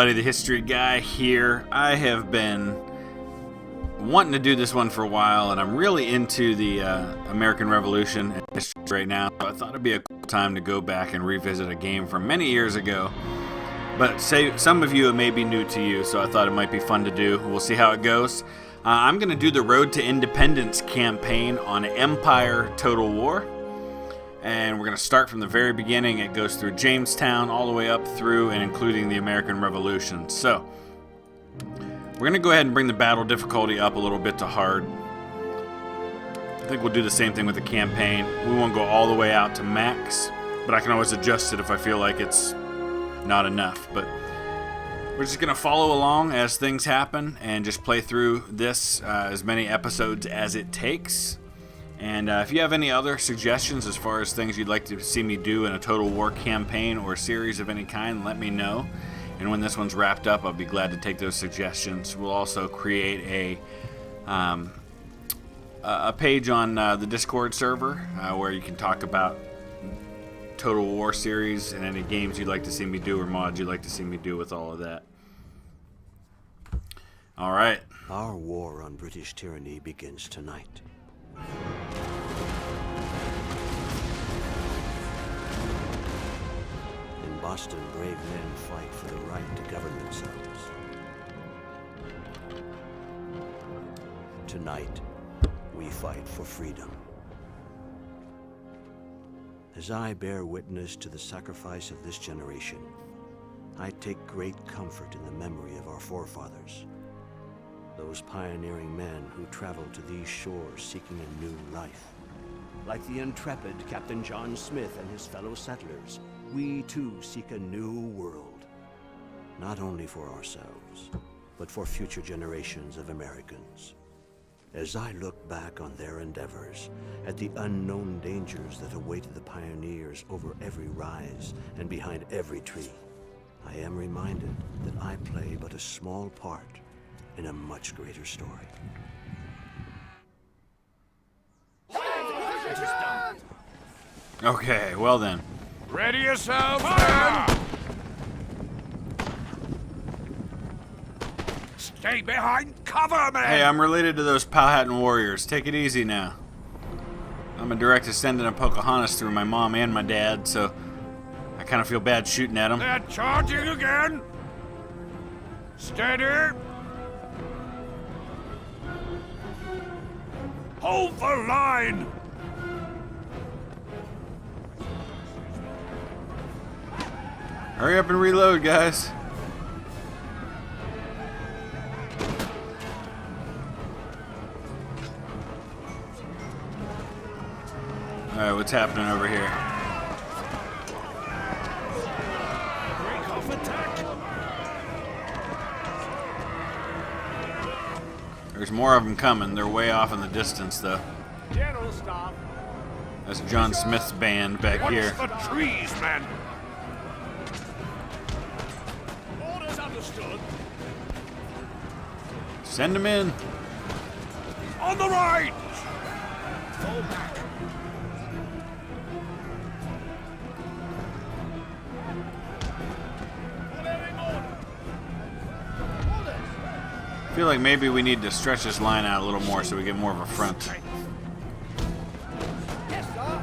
everybody, the History Guy here. I have been wanting to do this one for a while, and I'm really into the American Revolution and history right now, so I thought it'd be a cool time to go back and revisit a game from many years ago. But some of you, it may be new to you, so I thought it might be fun to do. We'll see how it goes. I'm going to do the Road to Independence campaign on Empire Total War. And we're going to start from the very beginning. It goes through Jamestown all the way up through and including the American Revolution. So, we're going to go ahead and bring the battle difficulty up a little bit to hard. I think we'll do the same thing with the campaign. We won't go all the way out to max, but I can always adjust it if I feel like it's not enough. But we're just going to follow along as things happen and just play through this as many episodes as it takes. And if you have any other suggestions as far as things you'd like to see me do in a Total War campaign or series of any kind, let me know. And when this one's wrapped up, I'll be glad to take those suggestions. We'll also create a page on the Discord server where you can talk about Total War series and any games you'd like to see me do or mods you'd like to see me do with all of that. All right. Our war on British tyranny begins tonight. In Boston, brave men fight for the right to govern themselves. Tonight, we fight for freedom. As I bear witness to the sacrifice of this generation, I take great comfort in the memory of our forefathers. Those pioneering men who traveled to these shores seeking a new life. Like the intrepid Captain John Smith and his fellow settlers, we too seek a new world. Not only for ourselves, but for future generations of Americans. As I look back on their endeavors, at the unknown dangers that awaited the pioneers over every rise and behind every tree, I am reminded that I play but a small part in a much greater story. Okay, well then. Ready yourselves, men! Stay behind cover, man! Hey, I'm related to those Powhatan warriors. Take it easy now. I'm a direct descendant of Pocahontas through my mom and my dad, so I kind of feel bad shooting at them. They're charging again! Steady! Hold the line! Hurry up and reload, guys. Alright, what's happening over here? Break off attack! There's more of them coming. They're way off in the distance, though. General, stop! That's John Smith's band back here. Watch the trees, man! Orders understood. Send them in. On the right! Fall back. I feel like maybe we need to stretch this line out a little more so we get more of a front. Yes, sir.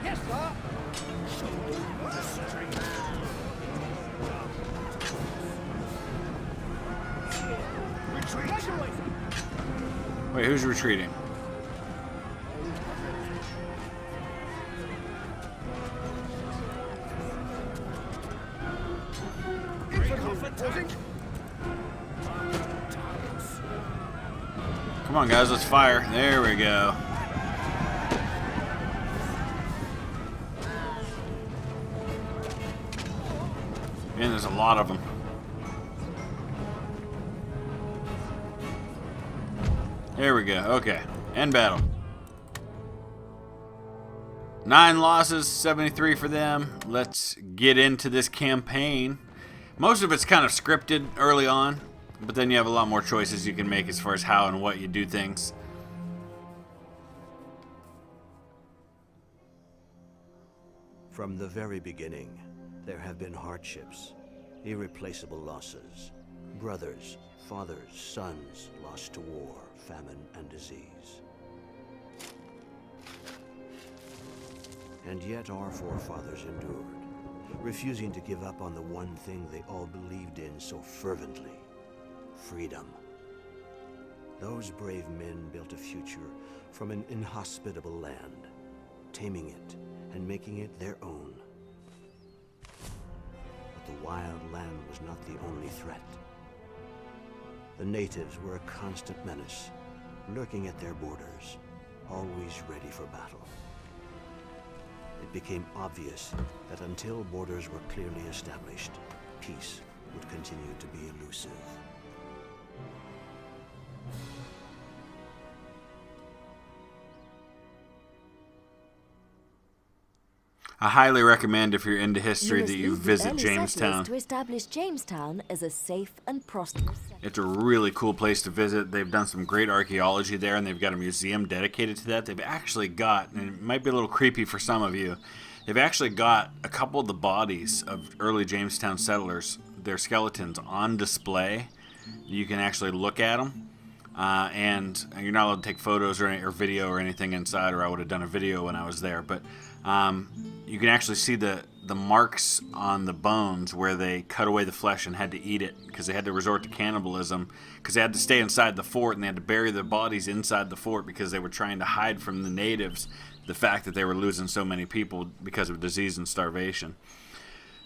Yes, sir. Retreat. Wait, who's retreating? Come on, guys, let's fire. There we go. Man, there's a lot of them. There we go. Okay. End battle. 9 losses, 73 for them. Let's get into this campaign. Most of it's kind of scripted early on, but then you have a lot more choices you can make as far as how and what you do things. From the very beginning, there have been hardships, irreplaceable losses. Brothers, fathers, sons lost to war, famine, and disease. And yet our forefathers endured, refusing to give up on the one thing they all believed in so fervently: freedom. Those brave men built a future from an inhospitable land, taming it and making it their own. But the wild land was not the only threat. The natives were a constant menace, lurking at their borders, always ready for battle. It became obvious that until borders were clearly established, peace would continue to be elusive. I highly recommend, if you're into history, that you visit early Jamestown. settlers to establish Jamestown as a safe and prosperous settlement. It's a really cool place to visit. They've done some great archaeology there, and they've got a museum dedicated to that. They've actually got, and it might be a little creepy for some of you, they've actually got a couple of the bodies of early Jamestown settlers, their skeletons, on display. You can actually look at them, and you're not allowed to take photos or video or anything inside, or I would have done a video when I was there, but you can actually see the marks on the bones where they cut away the flesh and had to eat it because they had to resort to cannibalism because they had to stay inside the fort, and they had to bury their bodies inside the fort because they were trying to hide from the natives the fact that they were losing so many people because of disease and starvation.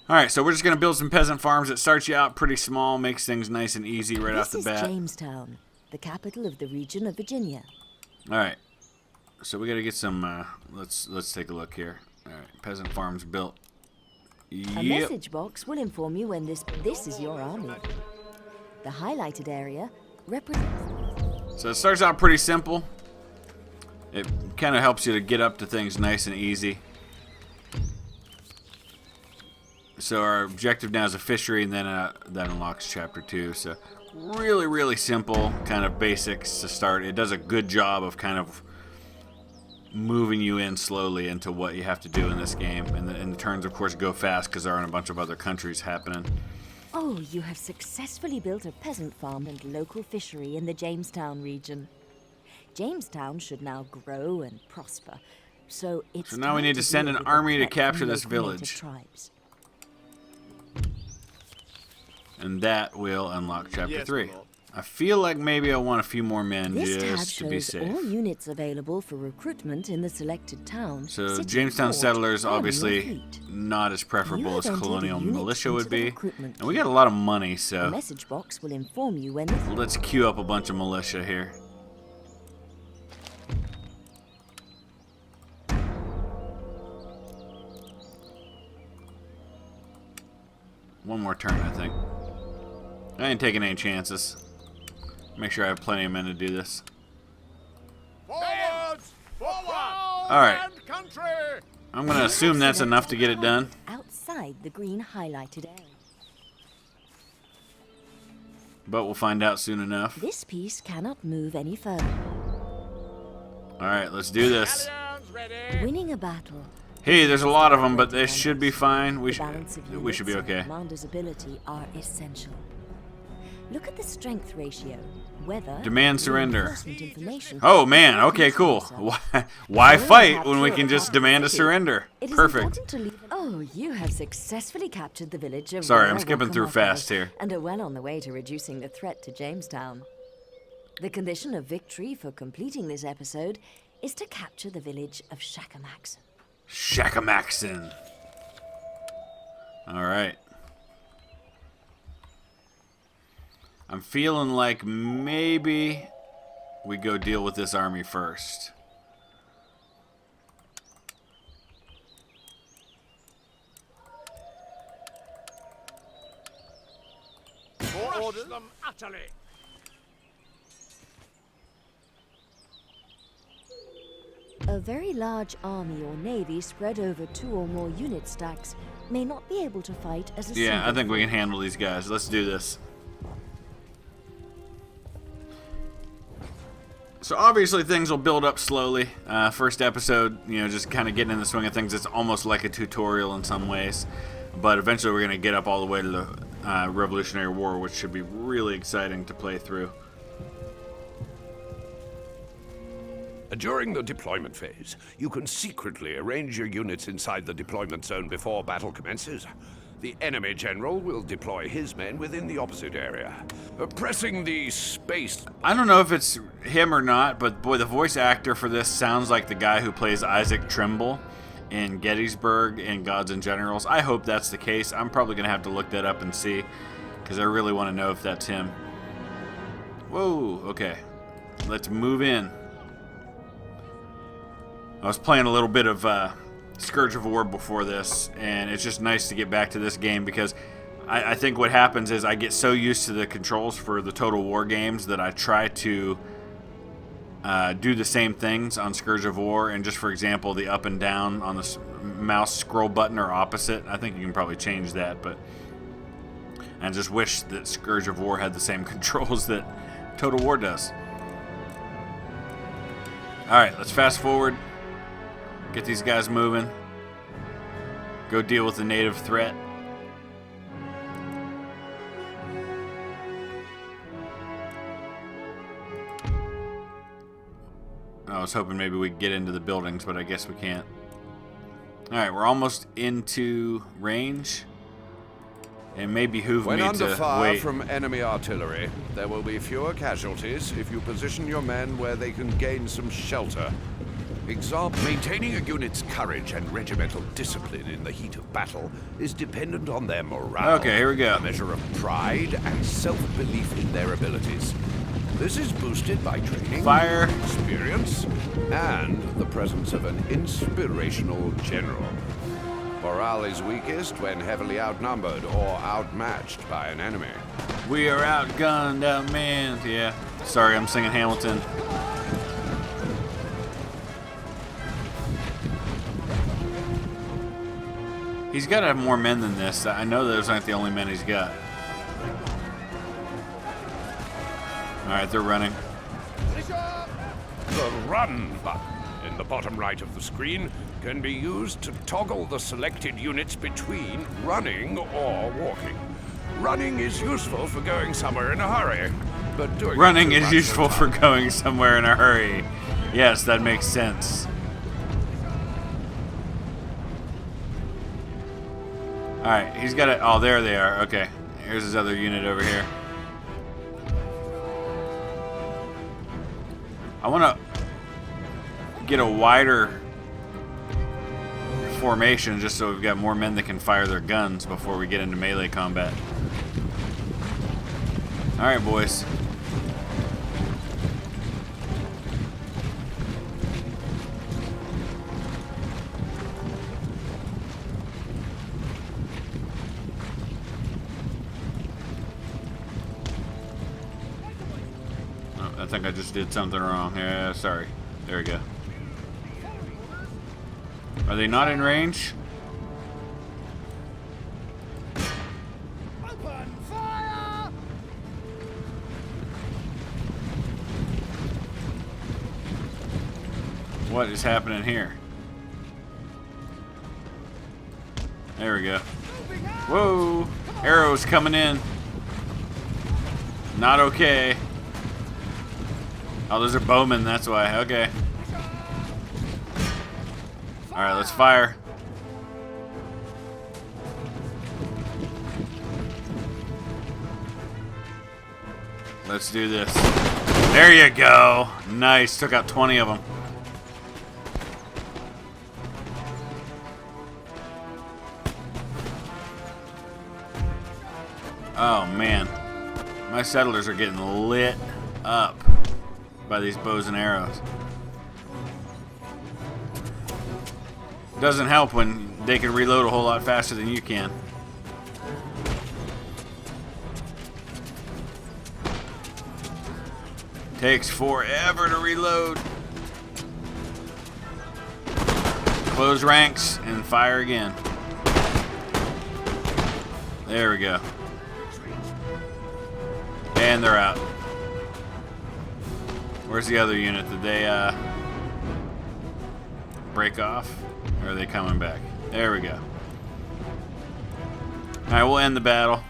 Alright, so we're just going to build some peasant farms. It starts you out pretty small, makes things nice and easy right off the bat. This is Jamestown, the capital of the region of Virginia. Alright, so we got to get some, let's take a look here. Alright, peasant farms built. A message box will inform you when this is your army. The highlighted area represents... So it starts out pretty simple. It kind of helps you to get up to things nice and easy. So our objective now is a fishery, and then that unlocks chapter 2. So really, really simple kind of basics to start. It does a good job of kind of moving you in slowly into what you have to do in this game. And the turns, of course, go fast because there aren't a bunch of other countries happening. Oh, you have successfully built a peasant farm and local fishery in the Jamestown region. Jamestown should now grow and prosper. So it's now we need to send an army to capture this village. Tribes. And that will unlock chapter 3. I feel like maybe I want a few more men This tab just to be shows safe. all units available for recruitment in the selected town. So city, Jamestown fort, settlers, army, or obviously fleet. not as preferable You as have entered colonial a unit militia into would the be. recruitment And we got a lot of money, The so message box will inform you when this... let's queue up a bunch of militia here. One more turn, I think. I ain't taking any chances. Make sure I have plenty of men to do this. Forwards! Forward! Alright. And country! I'm going to assume that's enough to get it done. Outside the green highlighted area. But we'll find out soon enough. This piece cannot move any further. Alright, let's do this. Galleons ready! Winning a battle. Hey, there's a lot of them, but this should be fine. We The balance of should be units and okay. Commander's ability are essential. Look at the strength ratio, weather, Demand surrender. reinforcement information. Oh man, okay, cool. Why fight when we can just demand a surrender? It is Perfect. important to leave. Oh, you have successfully captured the village of Sorry, I'm skipping through Wakamakos fast here. and are well on the way to reducing the threat to Jamestown. The condition of victory for completing this episode is to capture the village of Shakamaxon. Shakamaxon. Alright. I'm feeling like maybe we go deal with this army first. Crush them utterly! A very large army or navy spread over 2 or more unit stacks may not be able to fight as a Yeah, I single think we can force. handle these guys. Let's do this. So obviously things will build up slowly. First episode, just kind of getting in the swing of things. It's almost like a tutorial in some ways. But eventually we're going to get up all the way to the Revolutionary War, which should be really exciting to play through. During the deployment phase, you can secretly arrange your units inside the deployment zone before battle commences. The enemy general will deploy his men within the opposite area, pressing the space... I don't know if it's him or not, but boy, the voice actor for this sounds like the guy who plays Isaac Trimble in Gettysburg in Gods and Generals. I hope that's the case. I'm probably going to have to look that up and see, because I really want to know if that's him. Whoa, okay. Let's move in. I was playing a little bit of Scourge of War before this, and it's just nice to get back to this game because I think what happens is I get so used to the controls for the Total War games that I try to do the same things on Scourge of War, and just for example, the up and down on the mouse scroll button are opposite. I think you can probably change that, but I just wish that Scourge of War had the same controls that Total War does. Alright, let's fast forward. Get these guys moving. Go deal with the native threat. I was hoping maybe we could get into the buildings, but I guess we can't. Alright, we're almost into range. It may behoove When me under to fire wait. from enemy artillery, there will be fewer casualties if you position your men where they can gain some shelter. Maintaining a unit's courage and regimental discipline in the heat of battle is dependent on their morale. Okay, here we go. A measure of pride and self-belief in their abilities. This is boosted by training, Fire. experience, and the presence of an inspirational general. Morale is weakest when heavily outnumbered or outmatched by an enemy. We are outgunned, outmanned. Yeah. Sorry, I'm singing Hamilton. He's got to have more men than this. I know those aren't the only men he's got. Alright, they're running. The Run button in the bottom right of the screen can be used to toggle the selected units between running or walking. Running is useful for going somewhere in a hurry, but doing Running it too is much useful at a for time- going somewhere in a hurry. Yes, that makes sense. Alright, he's got it. Oh, there they are. Okay. Here's his other unit over here. I want to get a wider formation just so we've got more men that can fire their guns before we get into melee combat. Alright, boys. I think I just did something wrong. Yeah, sorry. There we go. Are they not in range? Open fire! What is happening here? There we go. Whoa! Arrows coming in. Not okay. Oh, those are bowmen, that's why. Okay. Alright, let's fire. Let's do this. There you go. Nice. Took out 20 of them. Oh, man. My settlers are getting lit up by these bows and arrows. Doesn't help when they can reload a whole lot faster than you can. Takes forever to reload. Close ranks and fire again. There we go. And they're out. Where's the other unit? Did they break off? Or are they coming back? There we go. Alright, we'll end the battle.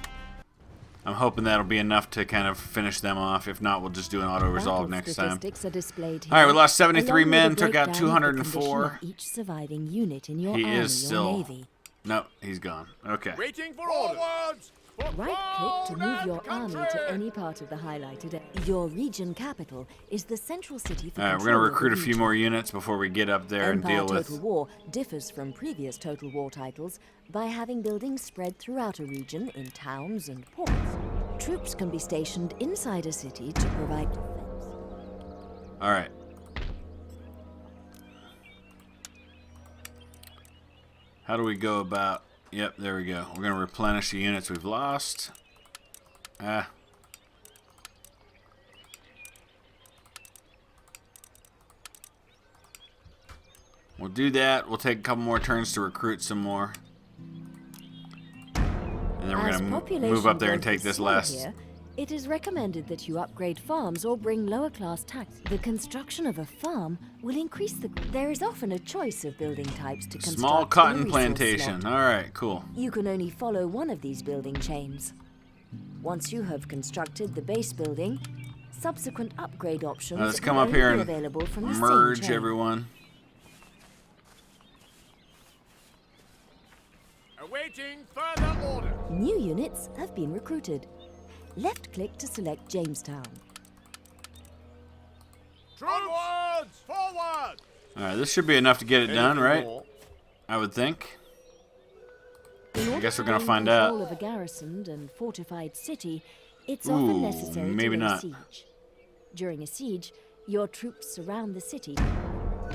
I'm hoping that'll be enough to kind of finish them off. If not, we'll just do an auto-resolve next time. Alright, we lost 73 men, took out 204. Each surviving unit in your He army is or still... navy. Nope, he's gone. Okay. Waiting for orders. Right-click to move your army to any part of the highlighted area. Your region capital is the central city for Alright, we're going to recruit a few more units before we get up there and deal with... Total War differs from previous Total War titles by having buildings spread throughout a region in towns and ports. Troops can be stationed inside a city to provide defense. Alright. How do we go about... Yep, there we go. We're going to replenish the units we've lost. We'll do that. We'll take a couple more turns to recruit some more. And then we're going to move up there and take this last... Here, it is recommended that you upgrade farms or bring lower class tax. The construction of a farm will increase the... There is often a choice of building types to construct. Small cotton plantation. Alright, cool. You can only follow one of these building chains. Once you have constructed the base building, subsequent upgrade options Let's come will up here only and be available from the merge same chain. everyone. Awaiting further orders. New units have been recruited. Left-click to select Jamestown. Onwards! Forward! Alright, this should be enough to get it done, right? I would think. I guess we're gonna find out. In order to gain control of a garrisoned and fortified city, it's often necessary maybe to lay not. siege. During a siege, your troops surround the city.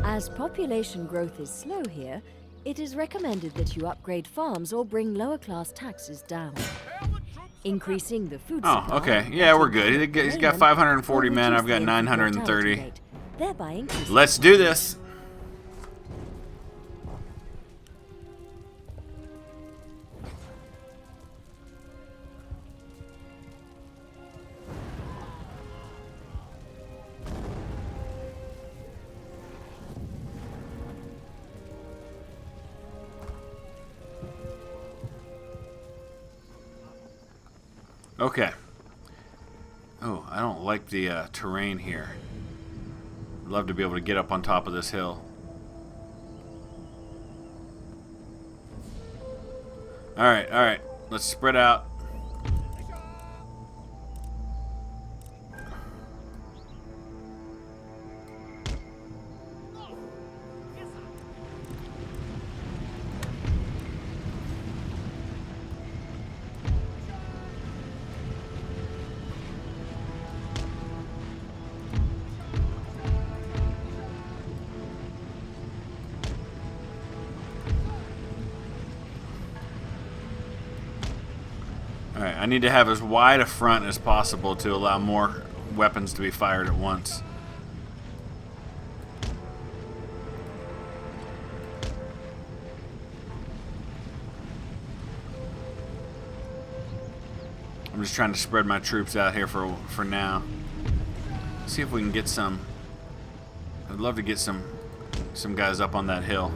As population growth is slow here, it is recommended that you upgrade farms or bring lower class taxes down. Increasing the food supply. Oh, okay. Yeah, we're good. He's got 540 men. I've got 930. Thereby increasing. Let's do this. Okay. Oh, I don't like the terrain here. I'd love to be able to get up on top of this hill. Alright, alright. Let's spread out. Alright, I need to have as wide a front as possible to allow more weapons to be fired at once. I'm just trying to spread my troops out here for now. See if we can get some... I'd love to get some guys up on that hill.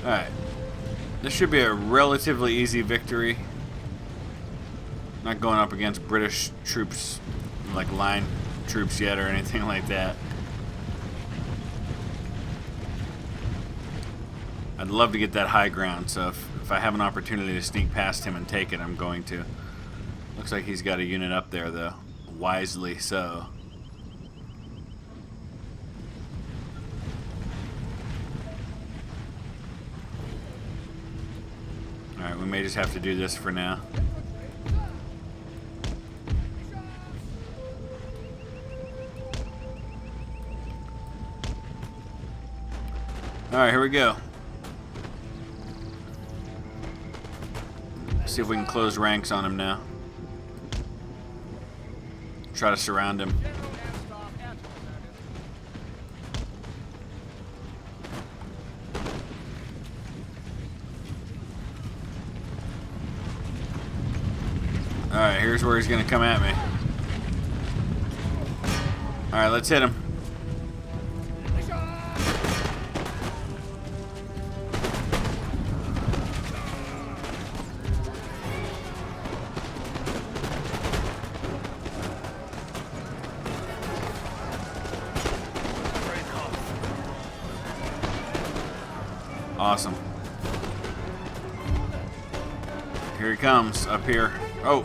Alright. This should be a relatively easy victory. Not going up against British troops, like line troops yet or anything like that. I'd love to get that high ground, so if I have an opportunity to sneak past him and take it, I'm going to. Looks like he's got a unit up there, though. Wisely so. Alright, we may just have to do this for now. Alright, here we go. See if we can close ranks on him now. Try to surround him. where he's gonna come at me. Alright, let's hit him. Awesome. Here he comes, up here. Oh,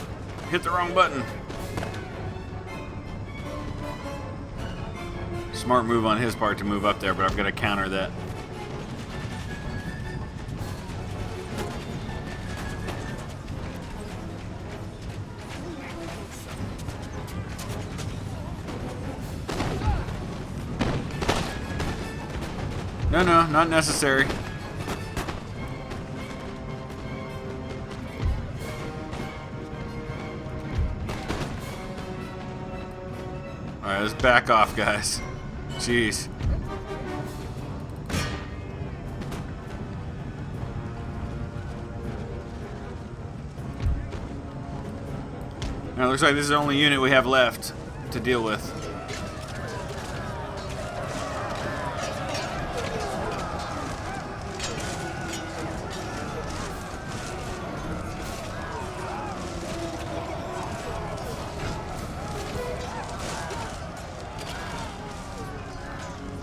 hit the wrong button. Smart move on his part to move up there, but I've got to counter that. No, no, not necessary. Alright, let's back off, guys. Jeez. Now, it looks like this is the only unit we have left to deal with.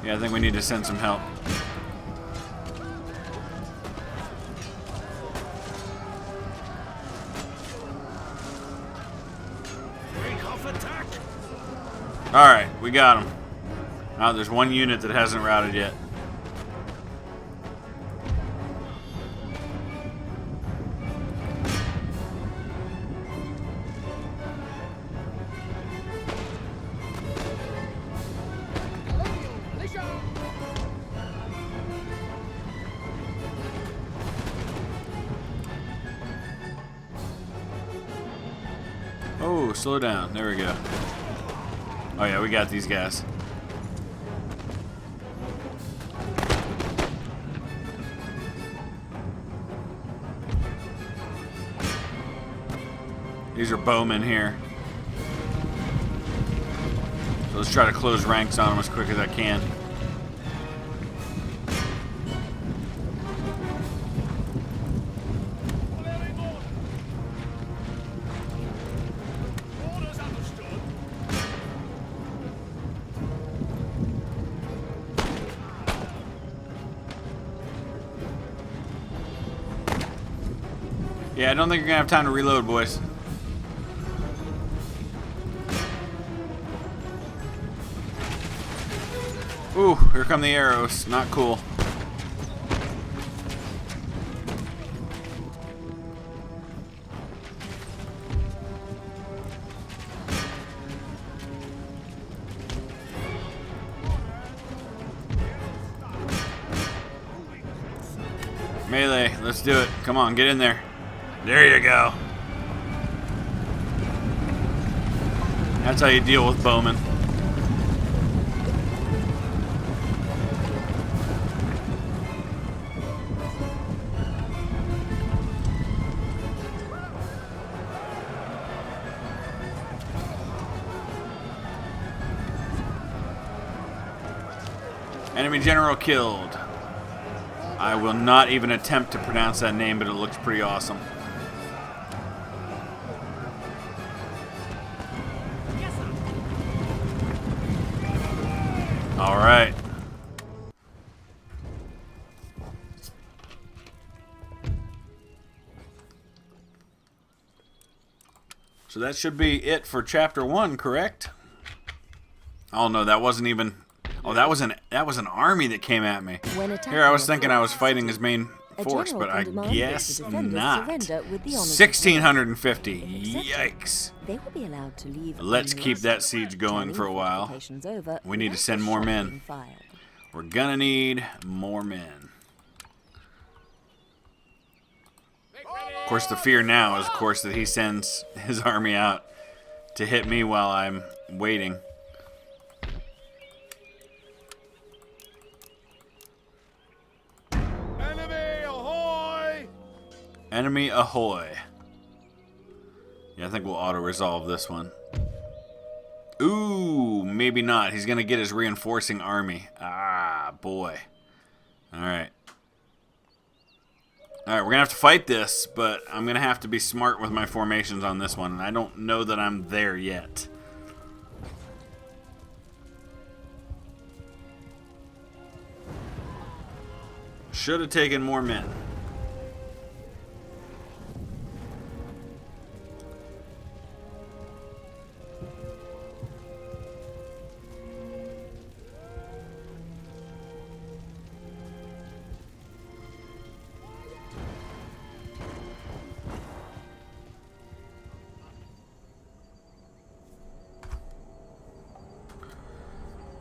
Yeah, I think we need to send some help. Alright, we got him. Now there's one unit that hasn't routed yet. Oh, slow down. There we go. Oh yeah, we got these guys. These are bowmen here. So let's try to close ranks on them as quick as I can. Yeah, I don't think you're gonna have time to reload, boys. Ooh, here come the arrows. Not cool. Melee, let's do it. Come on, get in there. There you go. That's how you deal with bowmen. Enemy general killed. I will not even attempt to pronounce that name, but it looks pretty awesome. All right. So that should be it for chapter 1, correct? Oh no, that wasn't even. Oh, that was an army that came at me. Here, I was thinking I was fighting his main force, but I guess not. 1,650. Yikes. They will be allowed to leave. Let's keep that siege going for a while. We need to send more men. We're gonna need more men. Of course, the fear now is, of course, that he sends his army out to hit me while I'm waiting. Enemy ahoy! Enemy ahoy. Yeah, I think we'll auto-resolve this one. Ooh, maybe not. He's going to get his reinforcing army. Ah, boy. Alright. Alright, we're going to have to fight this, but I'm going to have to be smart with my formations on this one, and I don't know that I'm there yet. Should have taken more men.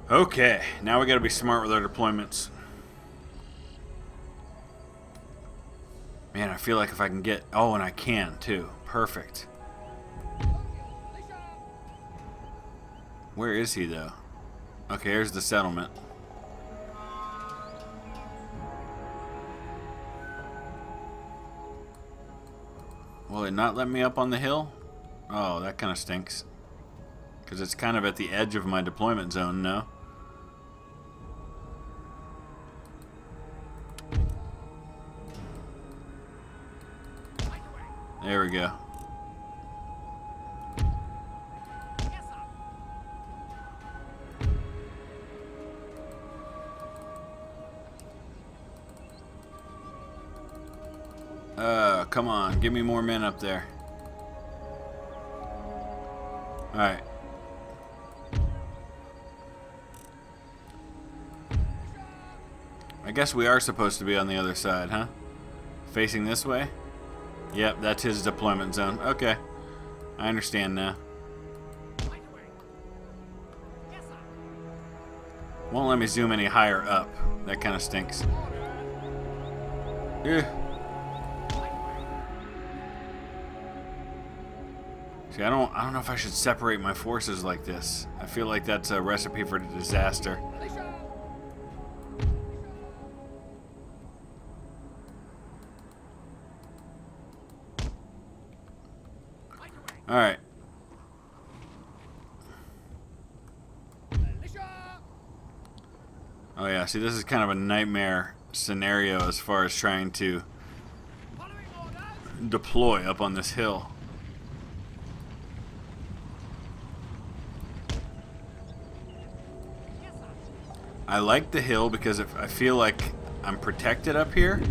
Okay, now we gotta be smart with our deployments. Man, I feel like if I can get... Oh, and I can, too. Perfect. Where is he, though? Okay, here's the settlement. Will it not let me up on the hill? Oh, that kind of stinks. Because it's kind of at the edge of my deployment zone, no? There we go. Come on, give me more men up there. Alright. I guess we are supposed to be on the other side, huh? Facing this way? Yep, that's his deployment zone. Okay. I understand now. Won't let me zoom any higher up. That kind of stinks. Ugh. See, I don't know if I should separate my forces like this. I feel like that's a recipe for disaster. Alright. Oh yeah, see, this is kind of a nightmare scenario as far as trying to deploy up on this hill. I like the hill because I feel like I'm protected up here,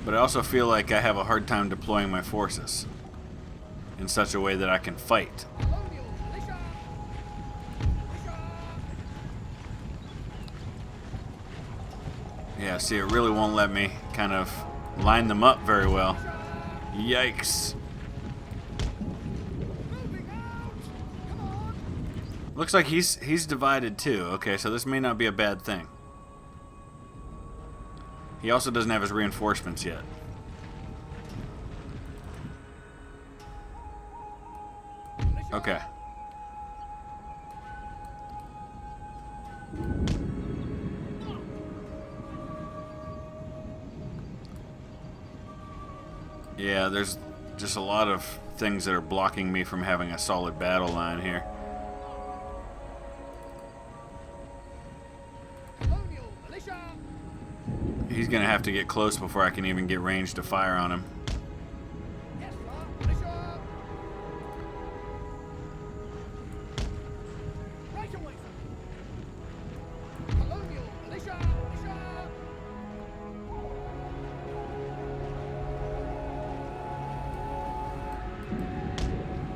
but I also feel like I have a hard time deploying my forces in such a way that I can fight. Yeah, see, it really won't let me kind of line them up very well. Yikes. Looks like he's divided too. Okay, so this may not be a bad thing. He also doesn't have his reinforcements yet. Okay. Yeah, there's just a lot of things that are blocking me from having a solid battle line here. He's gonna have to get close before I can even get range to fire on him.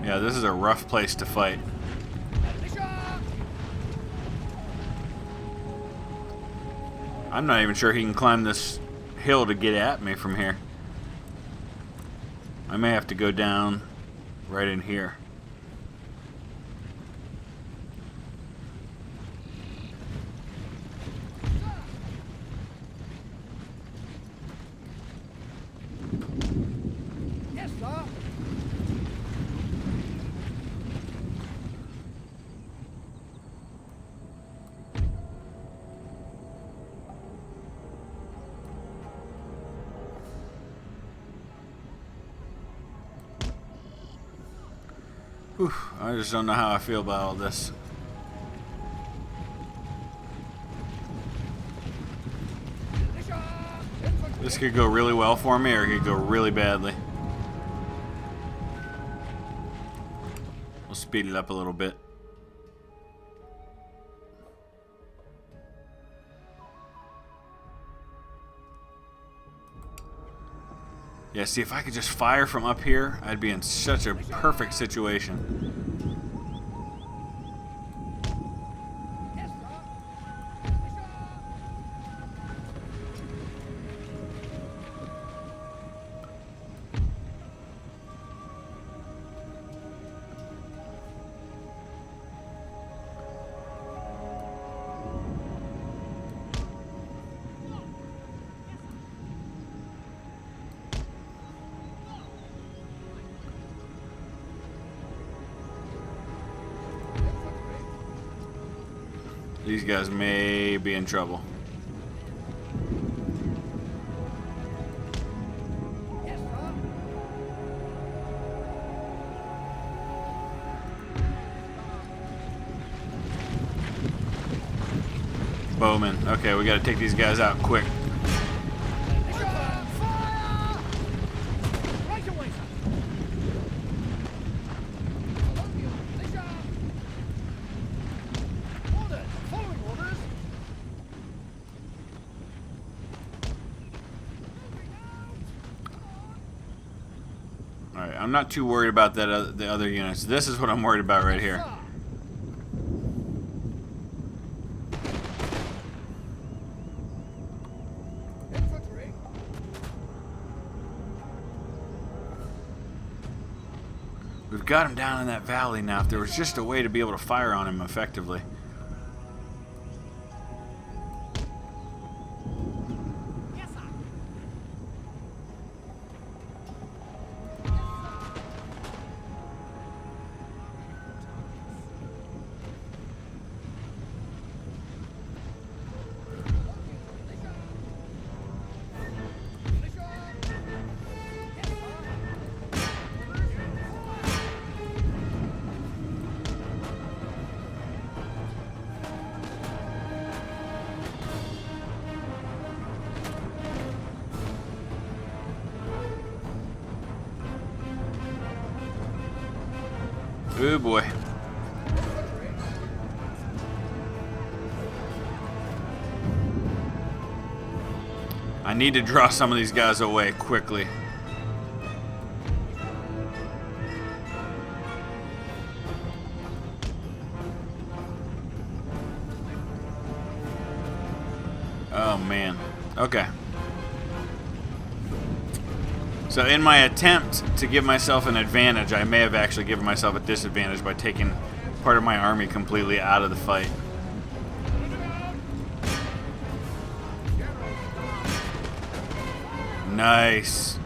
Yeah, this is a rough place to fight. I'm not even sure he can climb this hill to get at me from here. I may have to go down right in here. Yes, sir. Whew, I just don't know how I feel about all this. This could go really well for me, or it could go really badly. We'll speed it up a little bit. Yeah, see, if I could just fire from up here, I'd be in such a perfect situation. These guys may be in trouble. Bowman. Okay, we gotta take these guys out quick. Alright, I'm not too worried about that the other units. This is what I'm worried about right here. We've got him down in that valley now. If there was just a way to be able to fire on him effectively. Oh boy. I need to draw some of these guys away quickly. Oh man. Okay. So in my attempt to give myself an advantage, I may have actually given myself a disadvantage by taking part of my army completely out of the fight. Nice.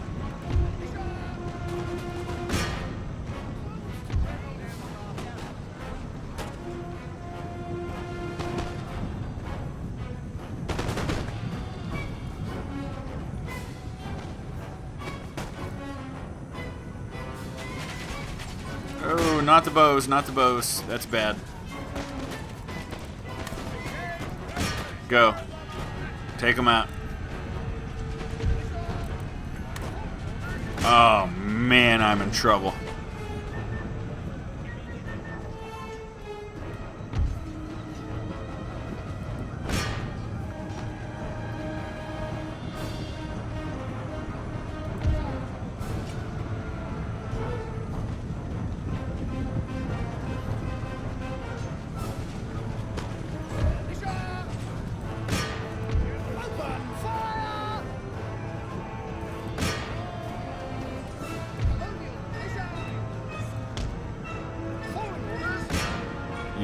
Oh, not the bows, not the bows. That's bad. Go. Take them out. Oh, man, I'm in trouble.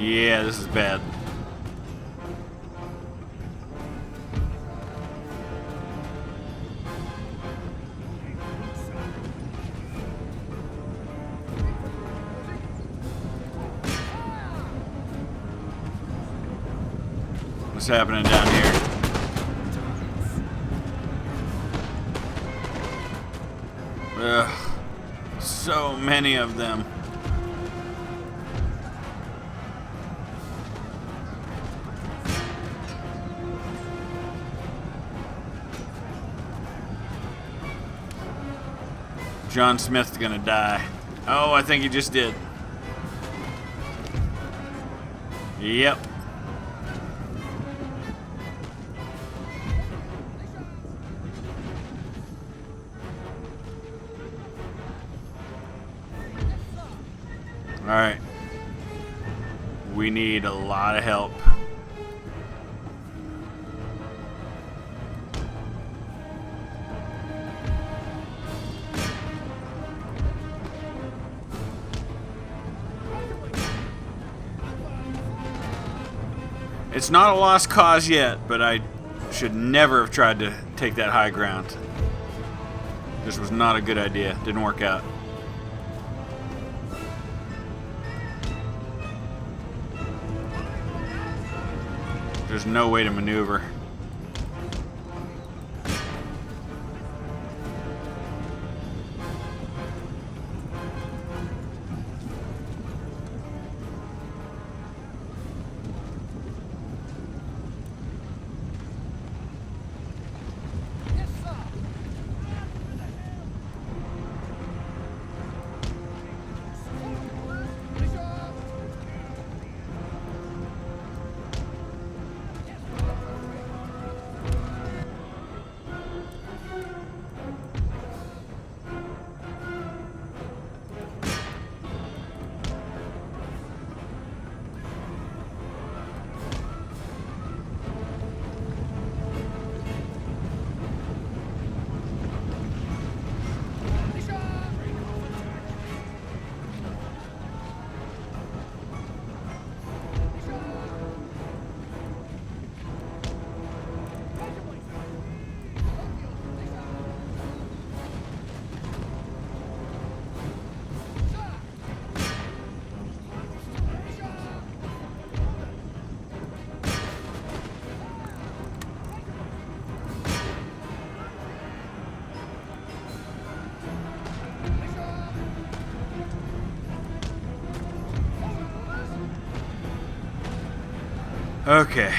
Yeah, this is bad. What's happening down here? Ugh, so many of them. John Smith's gonna die. Oh, I think he just did. Yep. Alright. We need a lot of help. It's not a lost cause yet, but I should never have tried to take that high ground. This was not a good idea. Didn't work out. There's no way to maneuver. Okay.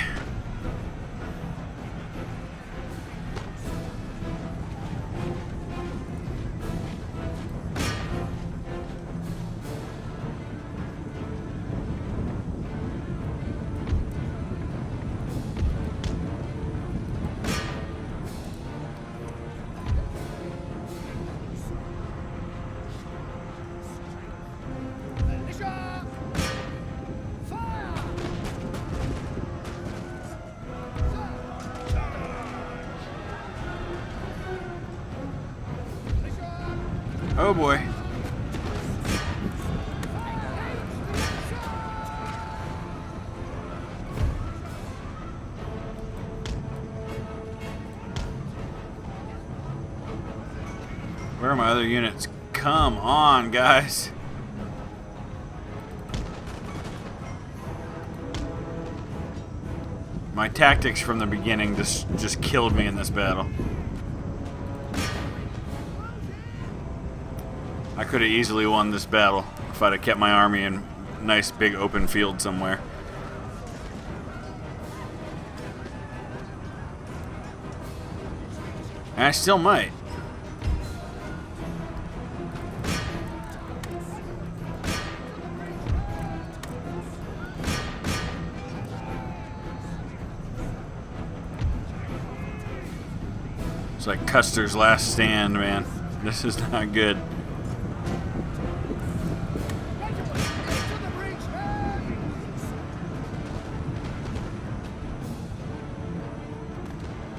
Oh boy. Where are my other units? Come on, guys. My tactics from the beginning just killed me in this battle. I could have easily won this battle if I'd have kept my army in a nice big open field somewhere. And I still might. It's like Custer's last stand, man. This is not good.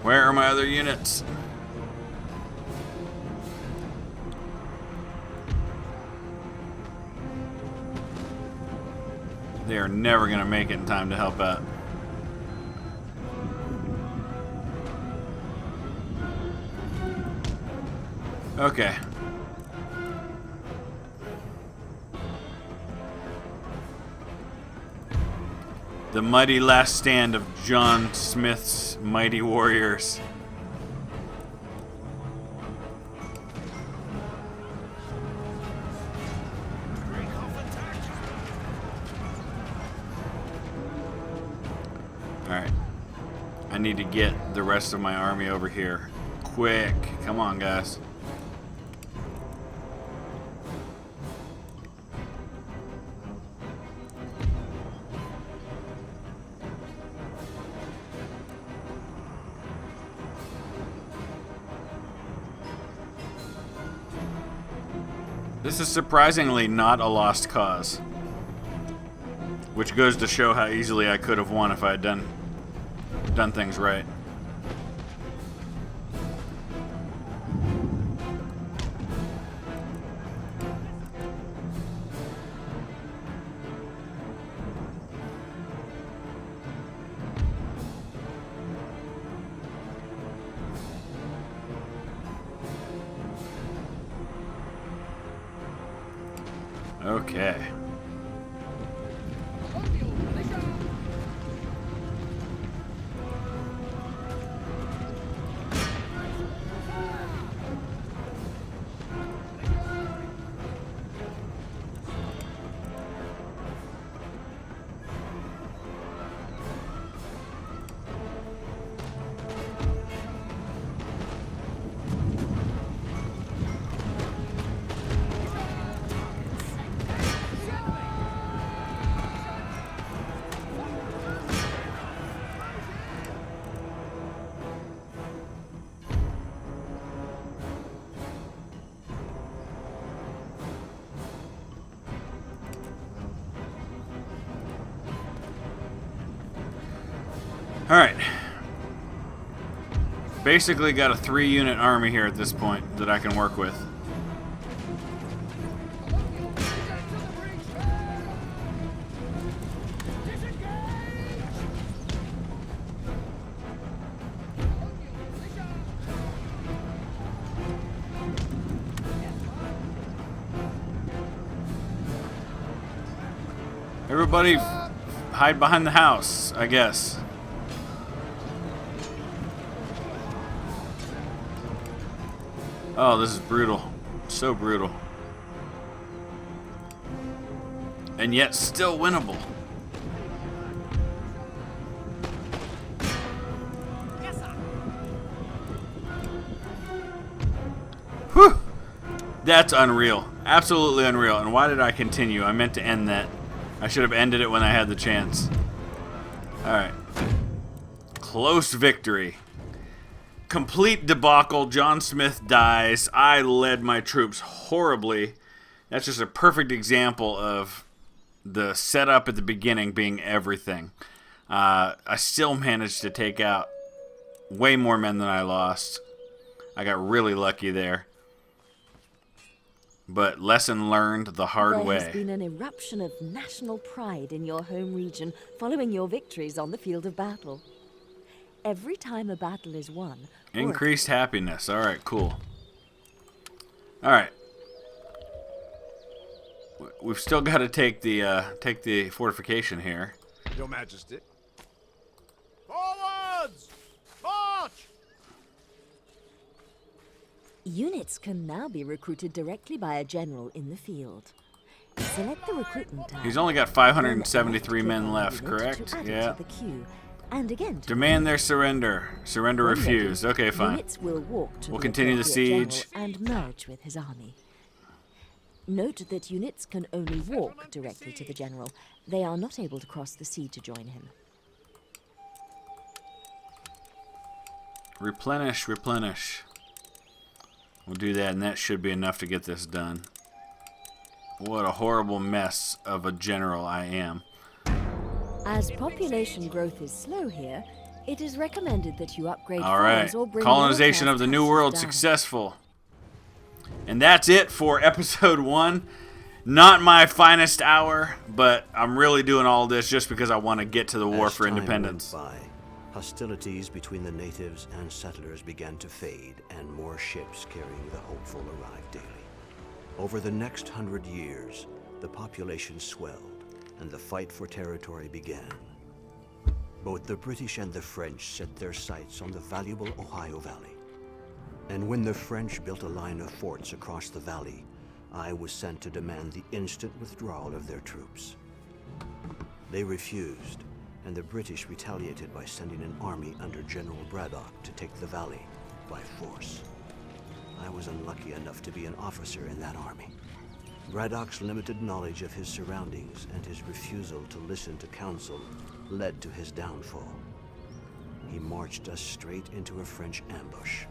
Where are my other units? They are never going to make it in time to help out. Okay. The mighty last stand of John Smith's mighty warriors. Alright. I need to get the rest of my army over here. Quick. Come on, guys. This is surprisingly not a lost cause. Which goes to show how easily I could have won if I had done things right. Okay. Alright. Basically got a 3-unit army here at this point that I can work with. Everybody hide behind the house, I guess. Oh, this is brutal. So brutal. And yet still winnable. Whew! That's unreal. Absolutely unreal. And why did I continue? I meant to end that. I should have ended it when I had the chance. Alright. Close victory. Complete debacle. John Smith dies. I led my troops horribly. That's just a perfect example of the setup at the beginning being everything. I still managed to take out way more men than I lost. I got really lucky there. But lesson learned the hard way. There has been an eruption of national pride in your home region following your victories on the field of battle. Every time a battle is won... Increased happiness. Alright, cool. Alright. We've still got to take the fortification here. Your Majesty. Forwards! March! Units can now be recruited directly by a general in the field. Select the recruitment tab. He's only got 573 men left, correct? Yeah. And again, demand their surrender. Surrender refused. Okay, fine. Units will walk to We'll the continue the siege and merge with his army. Note that units can only walk directly to the general. They are not able to cross the sea to join him. Replenish, replenish. We'll do that, and that should be enough to get this done. What a horrible mess of a general I am. As population growth is slow here, it is recommended that you upgrade All right, farms or bring colonization middle-class of the New taxes World down. successful. And that's it for episode 1. Not my finest hour, but I'm really doing all this just because I want to get to the war As for time independence. went by, hostilities between the natives and settlers began to fade, and more ships carrying the hopeful arrived daily. Over the next 100 years, the population swelled, and the fight for territory began. Both the British and the French set their sights on the valuable Ohio Valley. And when the French built a line of forts across the valley, I was sent to demand the instant withdrawal of their troops. They refused, and the British retaliated by sending an army under General Braddock to take the valley by force. I was unlucky enough to be an officer in that army. Braddock's limited knowledge of his surroundings and his refusal to listen to counsel led to his downfall. He marched us straight into a French ambush.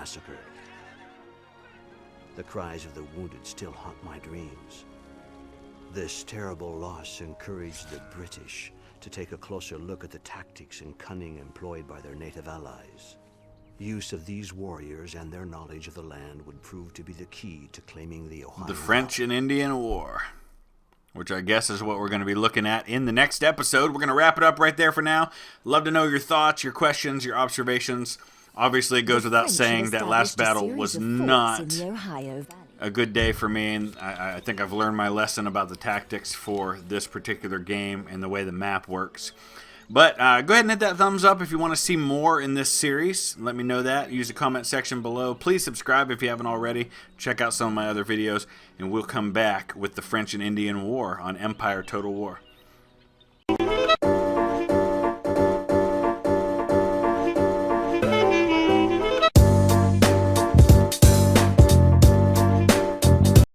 massacred. The cries of the wounded still haunt my dreams. This terrible loss encouraged the British to take a closer look at the tactics and cunning employed by their native allies. Use of these warriors and their knowledge of the land would prove to be the key to claiming the Ohio. The French and Indian War, which I guess is what we're going to be looking at in the next episode. We're going to wrap it up right there for now. Love to know your thoughts, your questions, your observations. Obviously, it goes without saying that last battle was not a good day for me, and I think I've learned my lesson about the tactics for this particular game and the way the map works. But go ahead and hit that thumbs up if you want to see more in this series. Let me know that. Use the comment section below. Please subscribe if you haven't already. Check out some of my other videos, and we'll come back with the French and Indian War on Empire Total War.